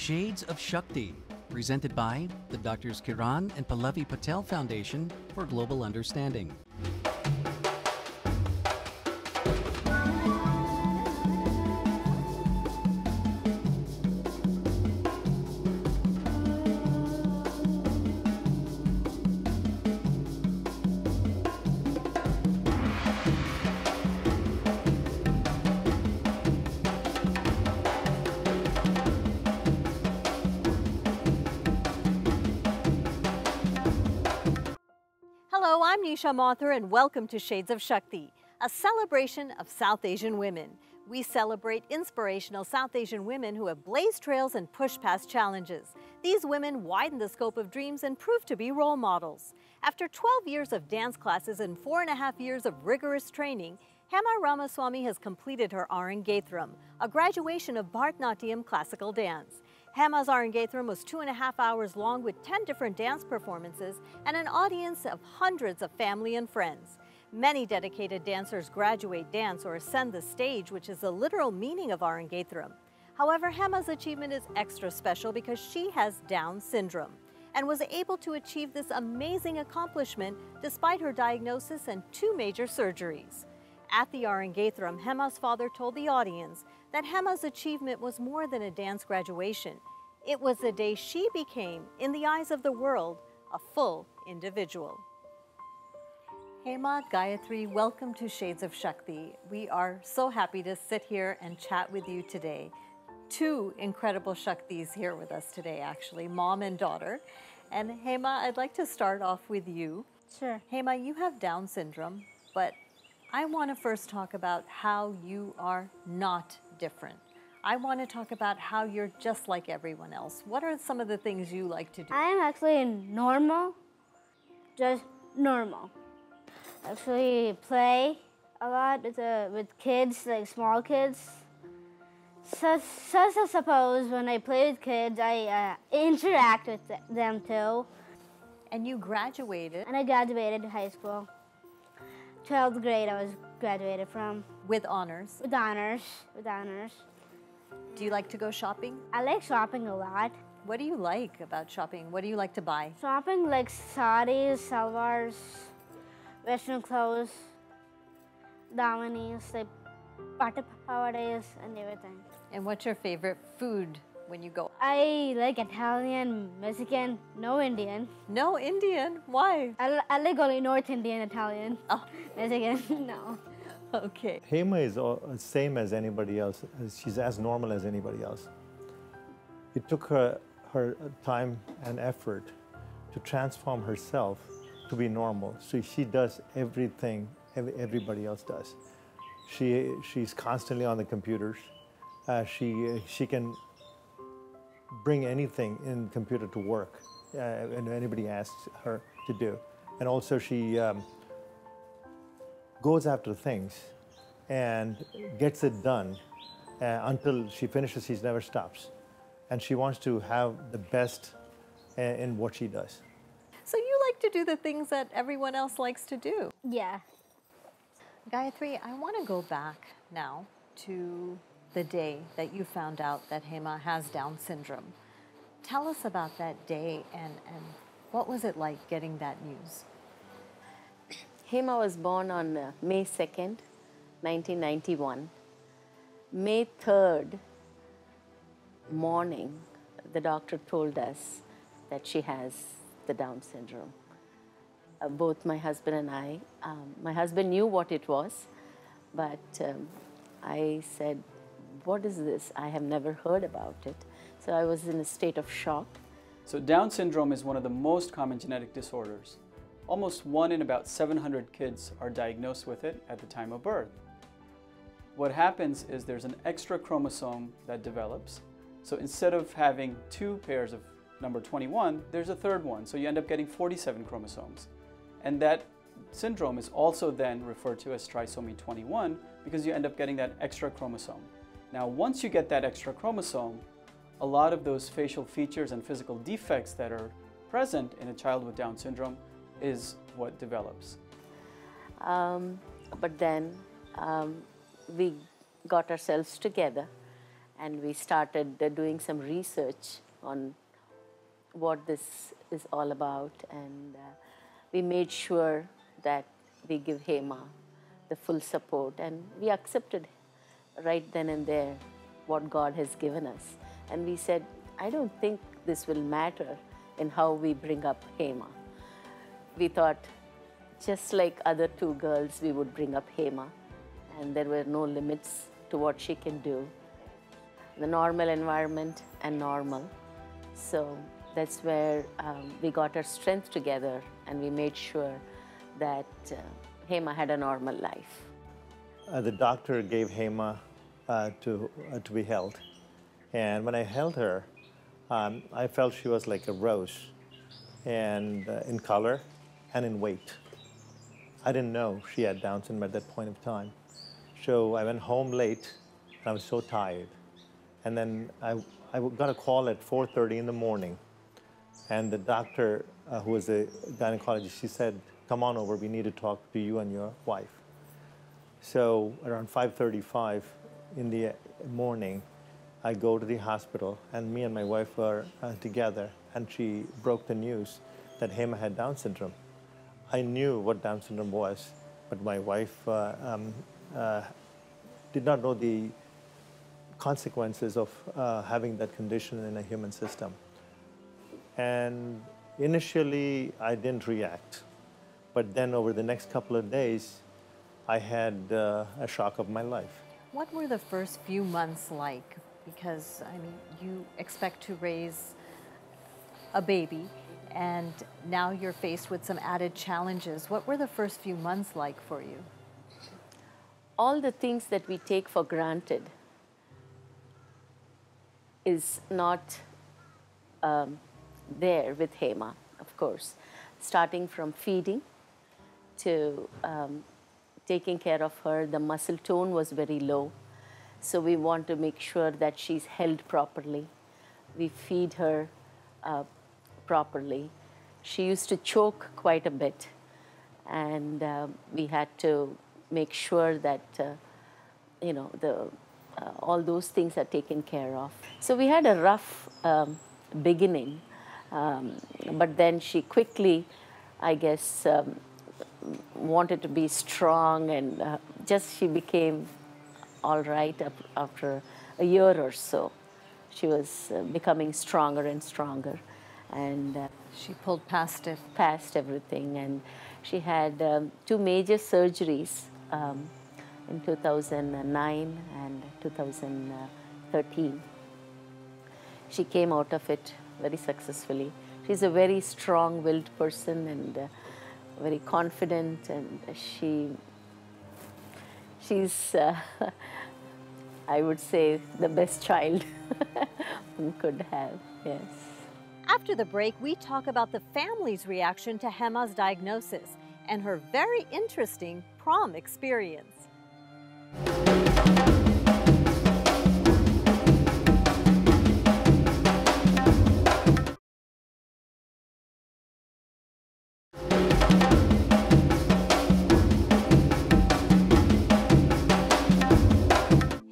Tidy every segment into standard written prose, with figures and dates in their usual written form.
Shades of Shakti, presented by the Drs. Kiran and Pallavi Patel Foundation for Global Understanding. Hello, I'm Nisha Mathur and welcome to Shades of Shakti, a celebration of South Asian women. We celebrate inspirational South Asian women who have blazed trails and pushed past challenges. These women widen the scope of dreams and prove to be role models. After 12 years of dance classes and 4.5 years of rigorous training, Hema Ramaswamy has completed her Arangetram, a graduation of Bharatanatyam classical dance. Hema's Arangetram was 2.5 hours long with 10 different dance performances and an audience of hundreds of family and friends. Many dedicated dancers graduate dance or ascend the stage, which is the literal meaning of Arangetram. However, Hema's achievement is extra special because she has Down syndrome and was able to achieve this amazing accomplishment despite her diagnosis and 2 major surgeries. At the Arangetram, Hema's father told the audience that Hema's achievement was more than a dance graduation. It was the day she became, in the eyes of the world, a full individual. Hema, Gayatri, welcome to Shades of Shakti. We are so happy to sit here and chat with you today. 2 incredible Shaktis here with us today, actually, mom and daughter. And Hema, I'd like to start off with you. Sure. Hema, you have Down syndrome, but I want to first talk about how you are not different. I want to talk about how you're just like everyone else. What are some of the things you like to do? I am actually normal, just normal. Actually play a lot with kids, like small kids. So I suppose when I play with kids, I interact with them too. And you graduated. And I graduated high school. 12th grade I was graduated from. With honors. With honors. With honors. Do you like to go shopping? I like shopping a lot. What do you like about shopping? What do you like to buy? Shopping like saris, salwars, western clothes, davanis, like pata pavadas and everything. And what's your favorite food when you go? I like Italian, Mexican, no Indian. No Indian? Why? I like only North Indian, Italian. Oh. Mexican, no. Okay. Hema is the same as anybody else. She's as normal as anybody else. It took her time and effort to transform herself to be normal. So she does everything everybody else does. She's constantly on the computers. She can bring anything in computer to work and anybody asks her to do. And also she goes after things and gets it done until she finishes. She never stops. And she wants to have the best in what she does. So you like to do the things that everyone else likes to do? Yeah. Gayatri, I want to go back now to the day that you found out that Hema has Down syndrome. Tell us about that day and what was it like getting that news? Hema was born on May 2nd, 1991. May 3rd morning, the doctor told us that she has the Down syndrome. Both my husband and I, my husband knew what it was, but I said, what is this? I have never heard about it. So I was in a state of shock. So Down syndrome is one of the most common genetic disorders. Almost 1 in about 700 kids are diagnosed with it at the time of birth. What happens is there's an extra chromosome that develops. So instead of having 2 pairs of number 21, there's a 3rd one. So you end up getting 47 chromosomes. And that syndrome is also then referred to as trisomy 21 because you end up getting that extra chromosome. Now, once you get that extra chromosome, a lot of those facial features and physical defects that are present in a child with Down syndrome is what develops. But then we got ourselves together and we started doing some research on what this is all about, and we made sure that we give Hema the full support, and we accepted right then and there what God has given us. And we said, I don't think this will matter in how we bring up Hema. We thought, just like other two girls, we would bring up Hema, and there were no limits to what she can do. The normal environment and normal. So that's where we got our strength together, and we made sure that Hema had a normal life. The doctor gave Hema to be held. And when I held her, I felt she was like a rose, and in color and in weight. I didn't know she had Down syndrome at that point of time. So I went home late, and I was so tired. And then I got a call at 4:30 in the morning. And the doctor, who was a gynecologist, she said, come on over, we need to talk to you and your wife. So around 5:35 in the morning, I go to the hospital, and me and my wife were together, and she broke the news that Hema had Down syndrome. I knew what Down syndrome was, but my wife did not know the consequences of having that condition in a human system. And initially, I didn't react. But then over the next couple of days, I had a shock of my life. What were the first few months like? Because, I mean, you expect to raise a baby, and now you're faced with some added challenges. What were the first few months like for you? All the things that we take for granted is not there with Hema, of course. Starting from feeding to taking care of her, the muscle tone was very low. So we want to make sure that she's held properly. We feed her properly. She used to choke quite a bit, and we had to make sure that you know, all those things are taken care of. So we had a rough beginning, but then she quickly, I guess, wanted to be strong, and just she became all right after a year or so. She was becoming stronger and stronger, and She pulled past it. past everything. And she had 2 major surgeries in 2009 and 2013. She came out of it very successfully. She's a very strong-willed person, and very confident, and she's I would say the best child one could have, yes. After the break, we talk about the family's reaction to Hema's diagnosis and her very interesting prom experience.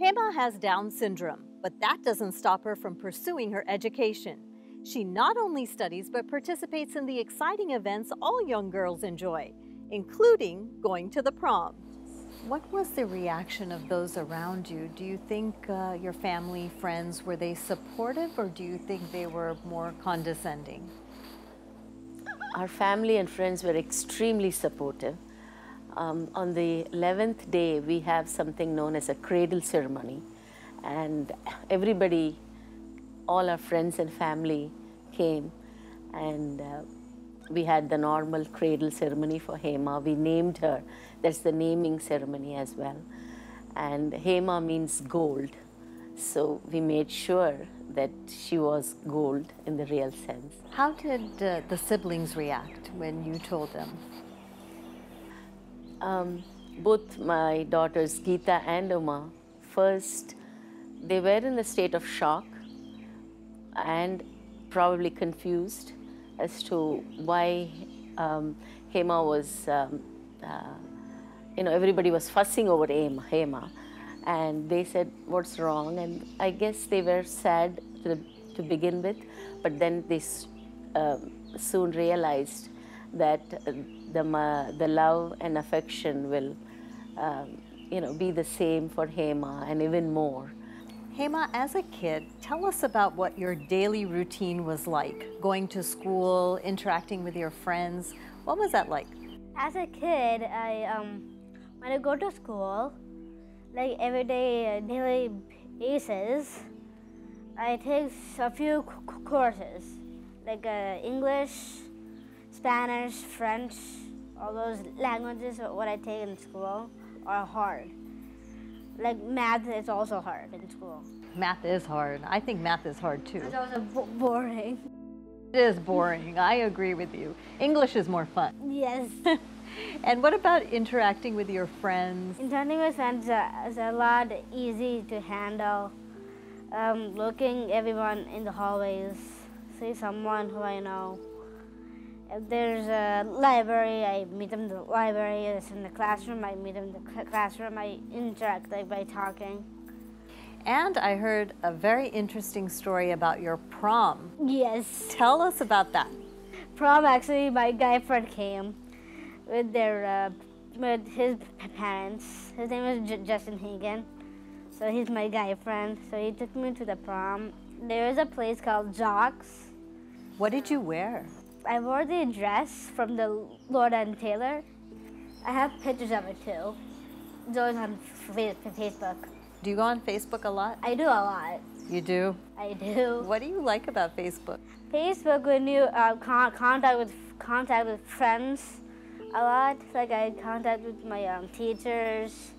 Hema has Down syndrome, but that doesn't stop her from pursuing her education. She not only studies but participates in the exciting events all young girls enjoy, including going to the prom. What was the reaction of those around you? Do you think your family, friends, were they supportive, or do you think they were more condescending? Our family and friends were extremely supportive. On the 11th day, we have something known as a cradle ceremony, and everybody, all our friends and family came, and we had the normal cradle ceremony for Hema. We named her. That's the naming ceremony as well. And Hema means gold. So we made sure that she was gold in the real sense. How did the siblings react when you told them? Both my daughters, Geeta and Uma, first, they were in a state of shock and probably confused as to why Hema was, everybody was fussing over Hema. And they said, what's wrong? And I guess they were sad to begin with, but then they soon realized that the love and affection will be the same for Hema and even more. Hema, as a kid, tell us about what your daily routine was like. Going to school, interacting with your friends. What was that like? As a kid, when I go to school, like every day, daily basis, I take a few courses, like English, Spanish, French. All those languages, what I take in school, are hard. Like math is also hard in school. Math is hard. I think math is hard too. It's also boring. It is boring. I agree with you. English is more fun. Yes. And what about interacting with your friends? Interacting with friends is a lot easy to handle. Looking everyone in the hallways, see someone who I know. If there's a library, I meet them in the library. If it's in the classroom, I meet them in the classroom. I interact by talking. And I heard a very interesting story about your prom. Yes. Tell us about that. Prom, actually, my guy friend came with with his parents. His name is Justin Hagen. So he's my guy friend. So he took me to the prom. There is a place called Jocks. What did you wear? I wore the dress from the Lord and Taylor. I have pictures of it too. It's always on Facebook. Do you go on Facebook a lot? I do a lot. You do? I do. What do you like about Facebook? Facebook, when you contact with friends a lot. Like I contact with my teachers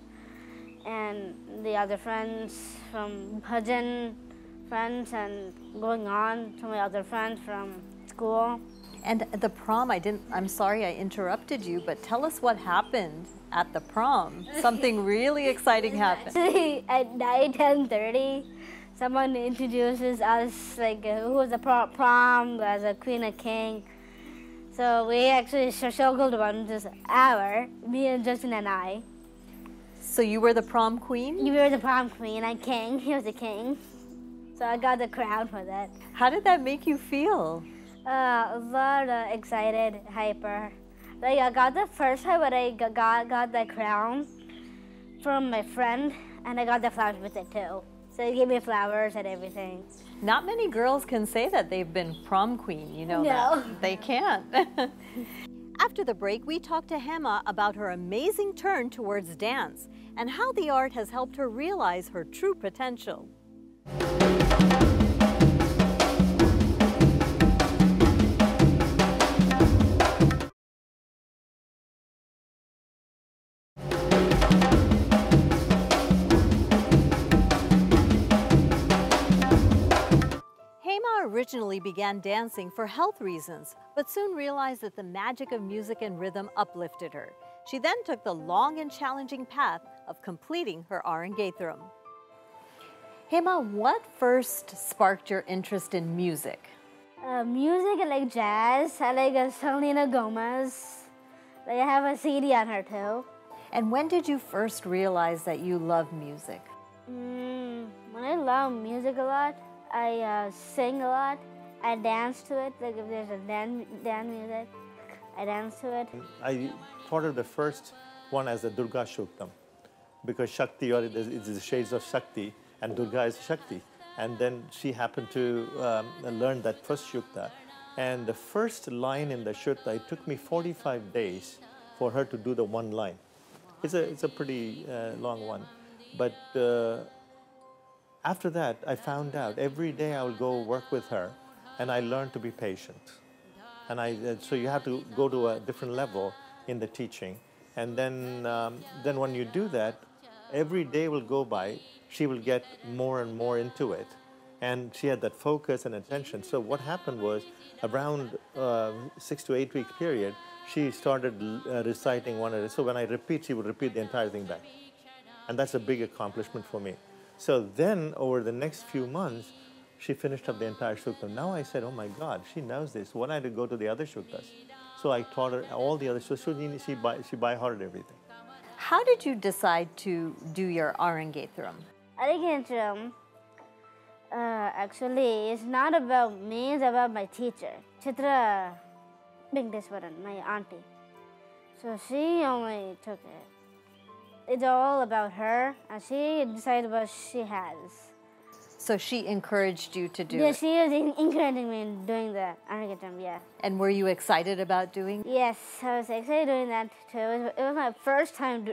and the other friends from Bhajan friends, and going on to my other friends from school. And the prom, I'm sorry I interrupted you, but tell us what happened at the prom. Something really exciting happened. Actually, at night, 10:30, someone introduces us, like who was the prom as a queen and king. So we actually circled one this hour, me and Justin and I. So you were the prom queen? You were the prom queen and king. He was the king. So I got the crown for that. How did that make you feel? A lot excited, hyper. Like I got the first time when I got the crown from my friend, and I got the flowers with it too. So he gave me flowers and everything. Not many girls can say that they've been prom queen, you know No. that. They can't. After the break, we talked to Hema about her amazing turn towards dance and how the art has helped her realize her true potential. Hema originally began dancing for health reasons, but soon realized that the magic of music and rhythm uplifted her. She then took the long and challenging path of completing her Arangetharam. Hema, what first sparked your interest in music? Music, I like jazz. I like Selena Gomez. Like I have a CD on her too. And when did you first realize that you love music? When I love music a lot, I sing a lot. I dance to it. Like if there's a dance music, I dance to it. I thought of the first one as the Durga Shuktam, because Shakti, or it's the shades of Shakti, and Durga is Shakti. And then she happened to learn that first Shukta. And the first line in the Shukta, it took me 45 days for her to do the one line. It's a pretty long one. But after that, I found out every day I would go work with her, and I learned to be patient. And so you have to go to a different level in the teaching. And then when you do that, every day will go by, she will get more and more into it. And she had that focus and attention. So what happened was, around 6 to 8 week period, she started reciting one of it. So when I repeat, she would repeat the entire thing back. And that's a big accomplishment for me. So then, over the next few months, she finished up the entire Shukta. Now I said, oh my God, she knows this. When I had to go to the other Shuktas. So I taught her all the other, so she by hearted everything. how did you decide to do your Arangetram? Arangetram actually is not about me, it's about my teacher, Chitra Bingdeswaran, my auntie. So she only took it. It's all about her, and she decided what she has. So she encouraged you to do Yeah, it? she was encouraging me in doing the Arangetram, yeah. And were you excited about doing it? Yes, I was excited doing that too. It was my first time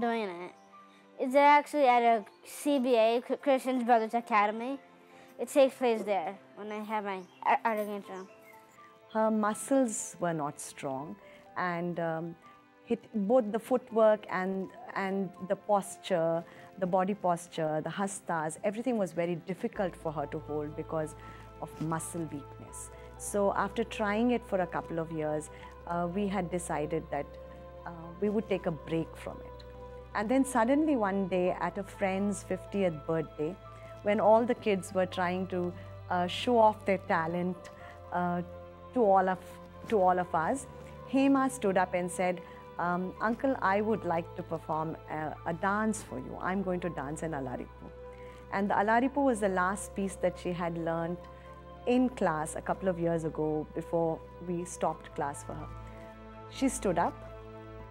doing it. It's actually at a CBA, Christian Brothers Academy. It takes place there when I have my Arangetram. Her muscles were not strong, and both the footwork and the posture, the body posture, the hastas, everything was very difficult for her to hold because of muscle weakness. So after trying it for a couple of years, we had decided that we would take a break from it. And then suddenly one day at a friend's 50th birthday, when all the kids were trying to show off their talent to all of us, Hema stood up and said, Uncle, I would like to perform a dance for you. I'm going to dance an Alaripu. And the Alaripu was the last piece that she had learned in class a couple of years ago before we stopped class for her. She stood up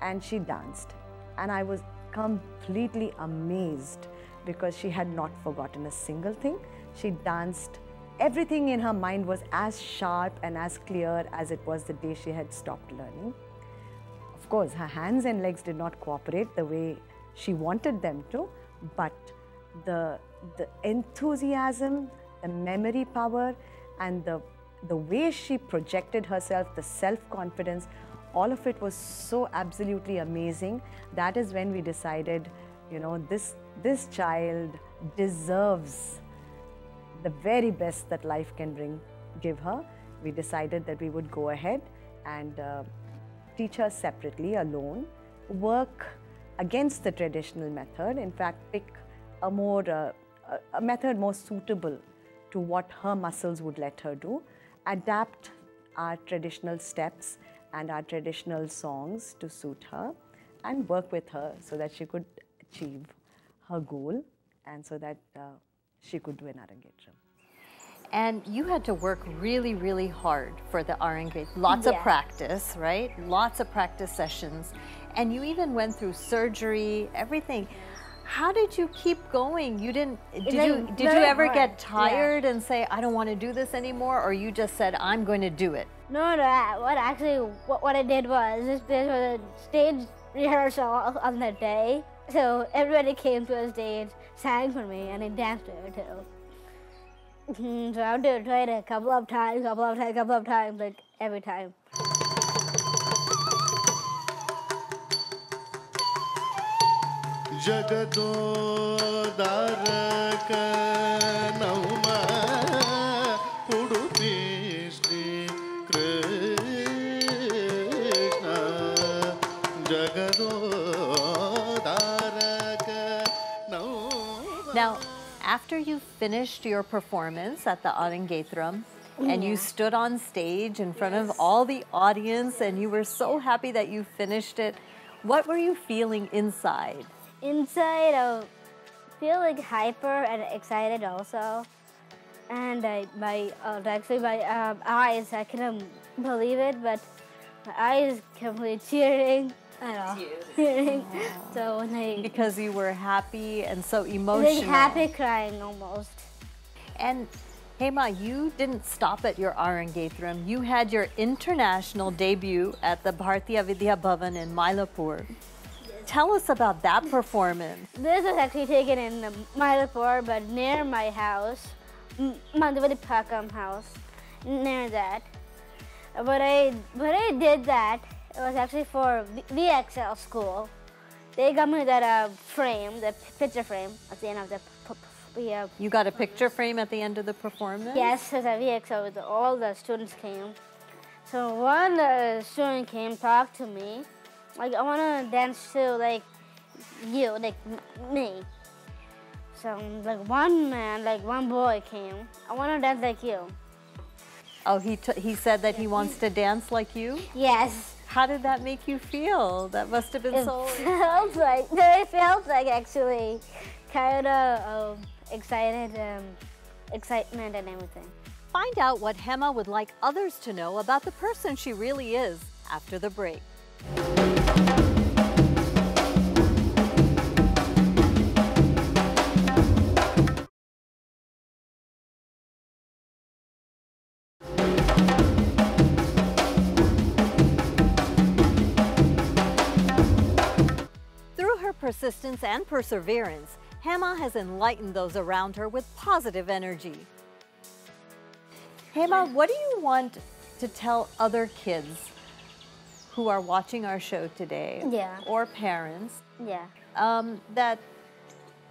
and she danced. And I was completely amazed because she had not forgotten a single thing. She danced. Everything in her mind was as sharp and as clear as it was the day she had stopped learning. Of course, her hands and legs did not cooperate the way she wanted them to, but the enthusiasm, the memory power, and the way she projected herself, the self-confidence, all of it was so absolutely amazing. That is when we decided, you know, this child deserves the very best that life can give her. We decided that we would go ahead and teach her separately, alone, work against the traditional method, in fact, pick a method more suitable to what her muscles would let her do, adapt our traditional steps and our traditional songs to suit her, and work with her so that she could achieve her goal and so that she could do an Arangetram. And you had to work really, really hard for the Arangetram. Lots of practice, right? Lots of practice sessions. And you even went through surgery, everything. How did you keep going? You didn't, did you ever get tired and say, I don't want to do this anymore? Or you just said, I'm going to do it? No, what I did was, there was a stage rehearsal on that day. So everybody came to the stage, sang for me, and I danced there too. So I would try it a couple of times, like every time. Now, after you finished your performance at the Arangetram, and you stood on stage in front of all the audience, and you were so happy that you finished it, what were you feeling inside? Inside, I feel like hyper and excited also. And my eyes, I couldn't believe it, but my eyes completely cheering. Cheering. So when because you were happy and so emotional. Like happy crying almost. And Hema, you didn't stop at your Arangetram. You had your international debut at the Bharatiya Vidya Bhavan in Mylapore. Tell us about that performance. This was actually taken in Mylapore, but near my house, Mandavali Pakam house, near that. But I did that. It was actually for VXL school. They got me that frame, the picture frame at the end of the You got a picture frame at the end of the performance? Yes, as a VXL, all the students came. So one student came, talked to me, like, I want to dance to, like, you, like, me. So, like, one boy came, I want to dance like you. Oh, he said that he wants to dance like you? Yes. How did that make you feel? That must have been so... It felt like actually kind of excitement and everything. Find out what Hema would like others to know about the person she really is after the break. Through her persistence and perseverance, Hema has enlightened those around her with positive energy. Hema, what do you want to tell other kids who are watching our show today, Yeah. or parents, Yeah. that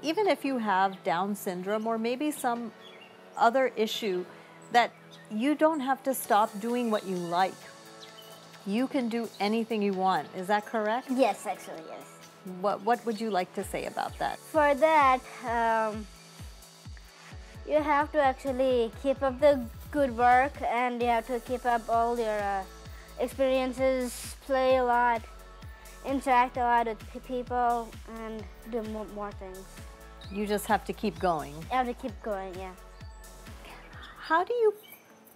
even if you have Down syndrome or maybe some other issue, that you don't have to stop doing what you like. You can do anything you want. Is that correct? Yes, actually, yes. What would you like to say about that? For that, you have to actually keep up the good work, and you have to keep up all your experiences, play a lot, interact a lot with people, and do more things. You just have to keep going. You have to keep going, yeah. How do you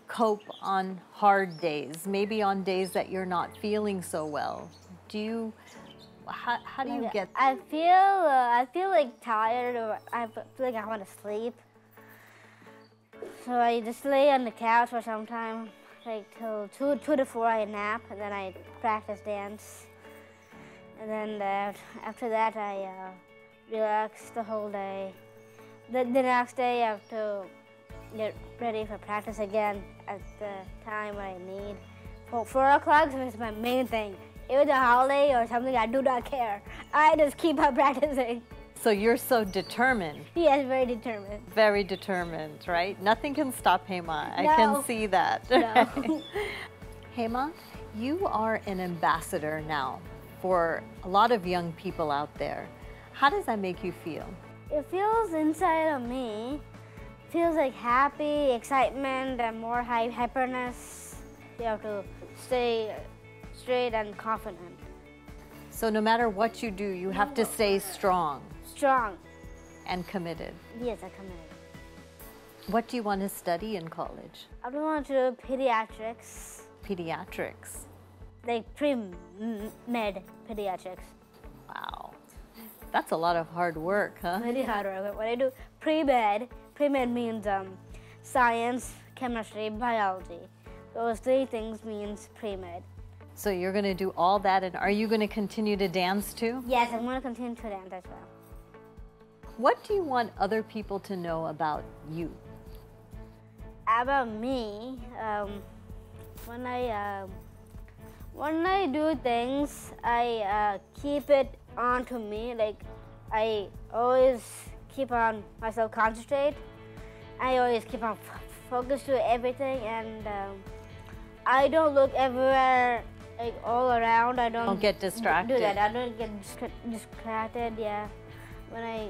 cope on hard days? Maybe on days that you're not feeling so well. How do you get? I feel like tired, or I feel like I want to sleep. So I just lay on the couch for some time, like till 2 to 4 I nap, and then I practice dance. And then after that I relax the whole day. The next day I have to get ready for practice again at the time I need. 4 o'clock is my main thing. If it's a holiday or something, I do not care. I just keep on practicing. So you're so determined. Yes, very determined. Very determined, right? Nothing can stop Hema. I No. can see that. No. Hema, you are an ambassador now for a lot of young people out there. How does that make you feel? It feels inside of me, feels like happy, excitement, and more hyperness. You have to stay straight and confident. So no matter what you do, you have to stay strong Strong. and committed. Yes, I committed. What do you want to study in college? I don't want to do pediatrics, Pediatrics. like pre-med pediatrics. Wow. That's a lot of hard work, huh? Very hard work. When I do pre-med means science, chemistry, biology. Those 3 things means pre-med. So you're going to do all that, and are you going to continue to dance too? Yes, I'm going to continue to dance as well. What do you want other people to know about you? About me, when I do things, I keep it on to me. Like I always keep on myself concentrate. I always keep on focused to everything, and I don't look everywhere, like all around. I don't get distracted. Do that. I don't get distracted. Yeah. When I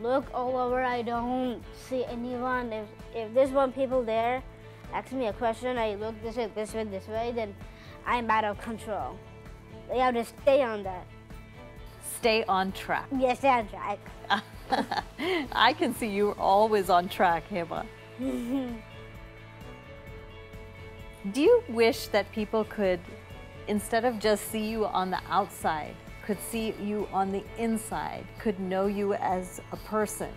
look all over, I don't see anyone. If there's one people there, ask me a question, I look this way, then I'm out of control. I have to stay on that. Stay on track. Yes, stay on track. I can see you're always on track, Hema. Do you wish that people could, instead of just see you on the outside, could see you on the inside, could know you as a person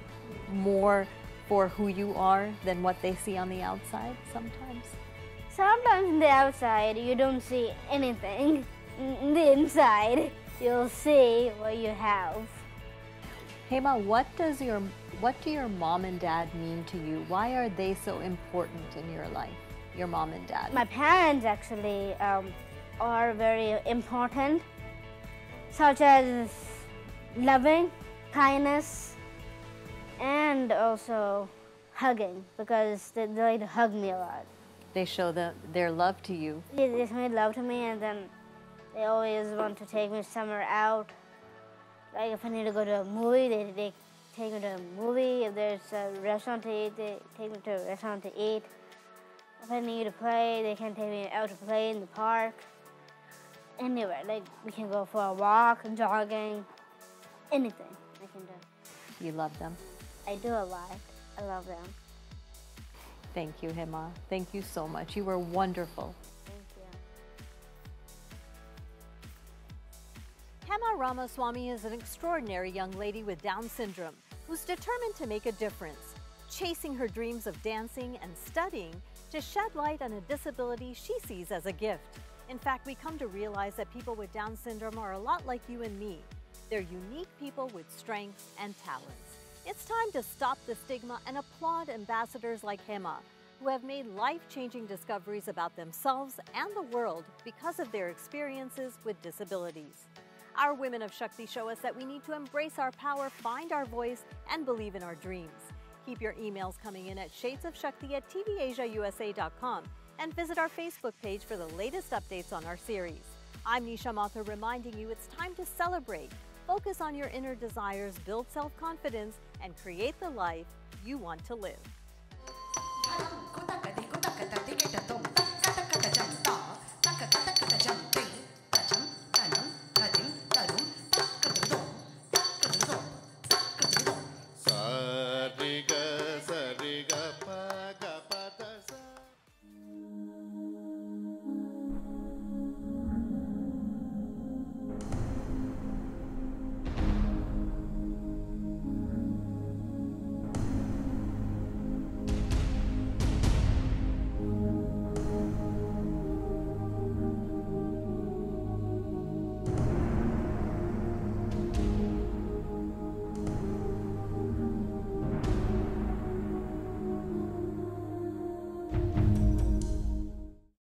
more for who you are than what they see on the outside sometimes? Sometimes on the outside, you don't see anything. In the inside, you'll see what you have. Hema, what do your mom and dad mean to you? Why are they so important in your life, your mom and dad? My parents actually are very important, such as loving, kindness, and also hugging, because they like to hug me a lot. They show their love to you. They just made love to me, and then they always want to take me somewhere out. Like if I need to go to a movie, they take me to a movie. If there's a restaurant to eat, they take me to a restaurant to eat. If I need to play, they can take me out to play in the park. anywhere. Like we can go for a walk, jogging, anything I can do. You love them. I do a lot. I love them. Thank you, Hema. Thank you so much. You were wonderful. Thank you. Hema Ramaswamy is an extraordinary young lady with Down syndrome who's determined to make a difference, chasing her dreams of dancing and studying to shed light on a disability she sees as a gift. In fact, we come to realize that people with Down syndrome are a lot like you and me. They're unique people with strengths and talents. It's time to stop the stigma and applaud ambassadors like Hema, who have made life-changing discoveries about themselves and the world because of their experiences with disabilities. Our Women of Shakti show us that we need to embrace our power, find our voice, and believe in our dreams. Keep your emails coming in at shadesofshakti@tvasiausa.com and visit our Facebook page for the latest updates on our series. I'm Nisha Mathur reminding you it's time to celebrate. Focus on your inner desires, build self-confidence, and create the life you want to live.